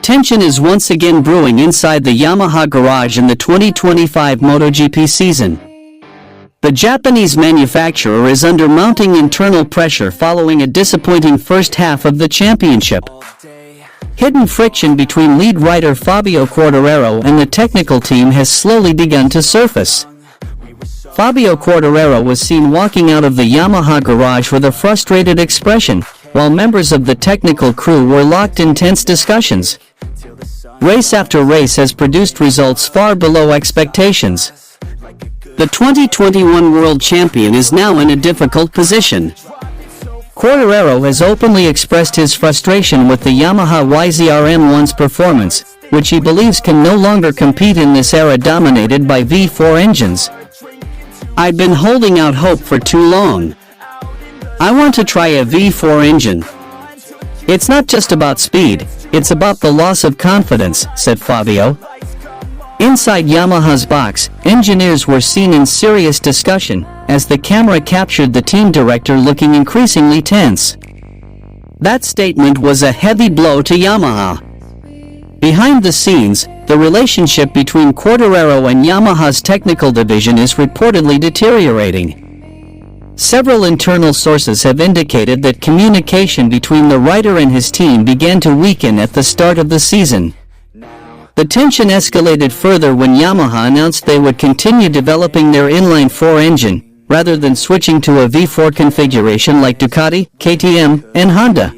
Tension is once again brewing inside the Yamaha garage in the 2025 MotoGP season. The Japanese manufacturer is under mounting internal pressure following a disappointing first half of the championship. Hidden friction between lead rider Fabio Quartararo and the technical team has slowly begun to surface. Fabio Quartararo was seen walking out of the Yamaha garage with a frustrated expression, while members of the technical crew were locked in tense discussions. Race after race has produced results far below expectations. The 2021 world champion is now in a difficult position. Quartararo has openly expressed his frustration with the Yamaha YZR-M1's performance, which he believes can no longer compete in this era dominated by V4 engines. "I've been holding out hope for too long. I want to try a V4 engine. It's not just about speed, it's about the loss of confidence," said Fabio. Inside Yamaha's box, engineers were seen in serious discussion, as the camera captured the team director looking increasingly tense. That statement was a heavy blow to Yamaha. Behind the scenes, the relationship between Quartararo and Yamaha's technical division is reportedly deteriorating. Several internal sources have indicated that communication between the rider and his team began to weaken at the start of the season. The tension escalated further when Yamaha announced they would continue developing their inline-4 engine, rather than switching to a V4 configuration like Ducati, KTM, and Honda.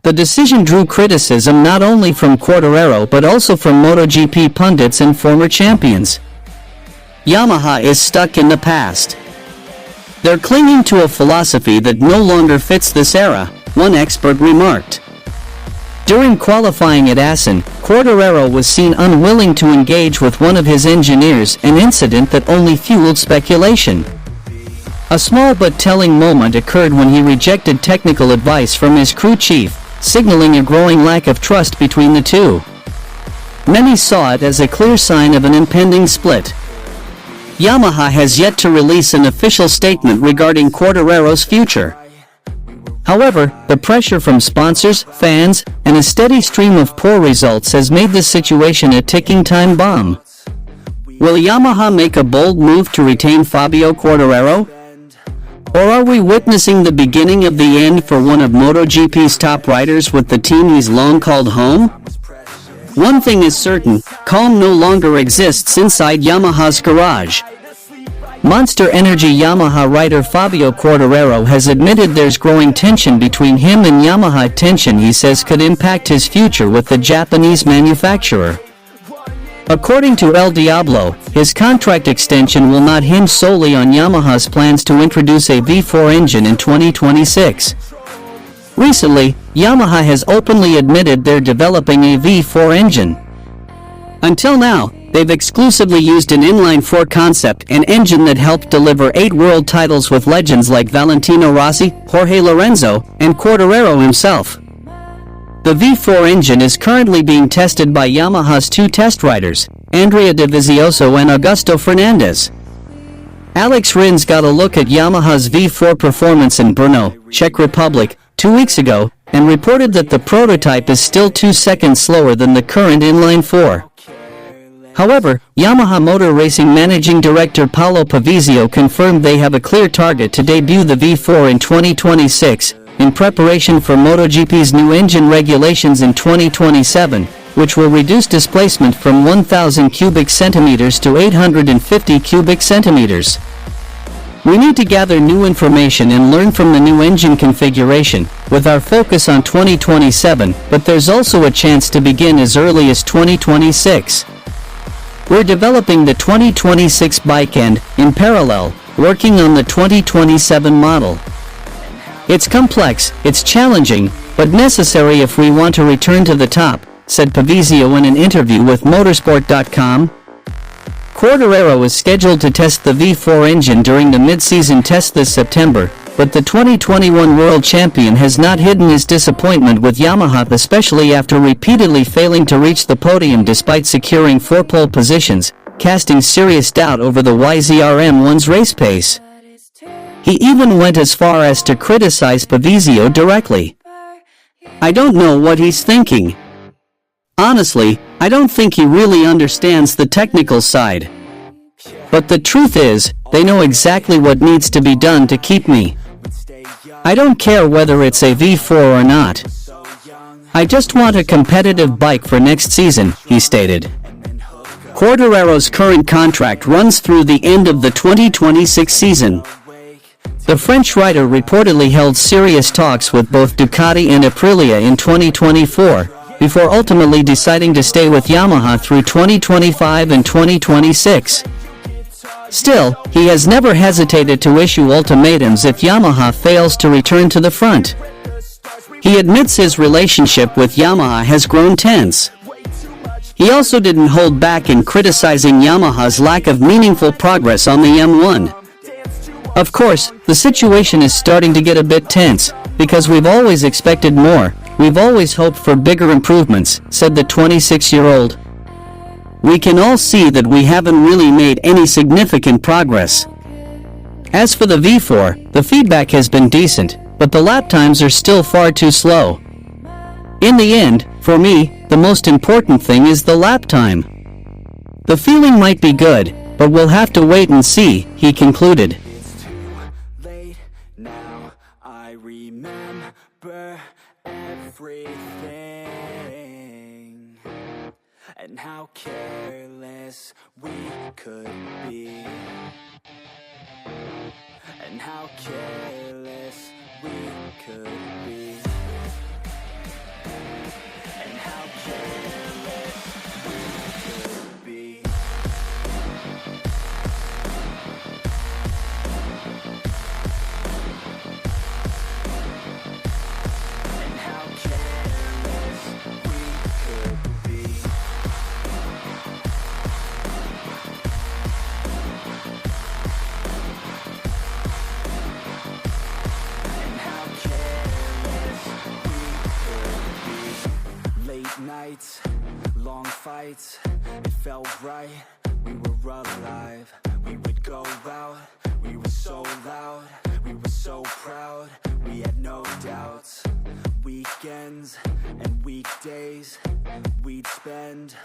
The decision drew criticism not only from Quartararo but also from MotoGP pundits and former champions. Yamaha is stuck in the past. "They're clinging to a philosophy that no longer fits this era," one expert remarked. During qualifying at Assen, Quartararo was seen unwilling to engage with one of his engineers, an incident that only fueled speculation. A small but telling moment occurred when he rejected technical advice from his crew chief, signaling a growing lack of trust between the two. Many saw it as a clear sign of an impending split. Yamaha has yet to release an official statement regarding Quartararo's future. However, the pressure from sponsors, fans, and a steady stream of poor results has made the situation a ticking time bomb. Will Yamaha make a bold move to retain Fabio Quartararo? Or are we witnessing the beginning of the end for one of MotoGP's top riders with the team he's long called home? One thing is certain, calm no longer exists inside Yamaha's garage. Monster Energy Yamaha rider Fabio Quartararo has admitted there's growing tension between him and Yamaha, tension he says could impact his future with the Japanese manufacturer. According to El Diablo, his contract extension will not hinge solely on Yamaha's plans to introduce a V4 engine in 2026. Recently, Yamaha has openly admitted they're developing a V4 engine. Until now, they've exclusively used an inline-4 concept, an engine that helped deliver 8 world titles with legends like Valentino Rossi, Jorge Lorenzo, and Quartararo himself. The V4 engine is currently being tested by Yamaha's 2 test riders, Andrea Dovizioso and Augusto Fernandez. Alex Rins got a look at Yamaha's V4 performance in Brno, Czech Republic, 2 weeks ago, and reported that the prototype is still 2 seconds slower than the current inline-4. However, Yamaha Motor Racing Managing Director Paolo Pavizio confirmed they have a clear target to debut the V4 in 2026, in preparation for MotoGP's new engine regulations in 2027, which will reduce displacement from 1,000 cubic centimeters to 850 cubic centimeters. We need to gather new information and learn from the new engine configuration, with our focus on 2027, but there's also a chance to begin as early as 2026. We're developing the 2026 bike and, in parallel, working on the 2027 model. It's complex, it's challenging, but necessary if we want to return to the top, said Pavizio in an interview with Motorsport.com. Quartararo is scheduled to test the V4 engine during the mid-season test this September, but the 2021 world champion has not hidden his disappointment with Yamaha, especially after repeatedly failing to reach the podium despite securing 4 pole positions, casting serious doubt over the YZR-M1's race pace. He even went as far as to criticize Pavizio directly. I don't know what he's thinking. Honestly, I don't think he really understands the technical side. But the truth is, they know exactly what needs to be done to keep me. I don't care whether it's a V4 or not. I just want a competitive bike for next season, he stated. Quartararo's current contract runs through the end of the 2026 season. The French rider reportedly held serious talks with both Ducati and Aprilia in 2024, before ultimately deciding to stay with Yamaha through 2025 and 2026. Still, he has never hesitated to issue ultimatums if Yamaha fails to return to the front. He admits his relationship with Yamaha has grown tense. He also didn't hold back in criticizing Yamaha's lack of meaningful progress on the M1. Of course, the situation is starting to get a bit tense, because we've always expected more, we've always hoped for bigger improvements, said the 26-year-old. We can all see that we haven't really made any significant progress. As for the V4, the feedback has been decent, but the lap times are still far too slow. In the end, for me, the most important thing is the lap time. The feeling might be good, but we'll have to wait and see, he concluded. It's too late now, I remember everything, and how careless we could be, and how careless we could be, and how careless we could be. And how careless we could be. And how careless we could be. Late nights, long fights, it felt right, we were alive. We would go out, we were so loud, we were so proud, we had no doubts. Weekends and weekdays, we'd spend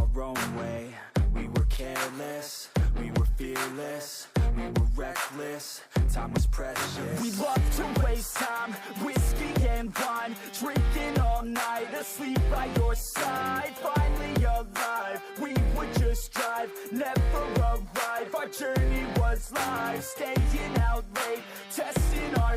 our own way. We were careless, we were fearless, we were reckless, time was precious. We loved to waste time, whiskey and wine, drinking all night, asleep by your side. Finally alive, we would just drive, never arrive. Our journey was live, staying out late, testing our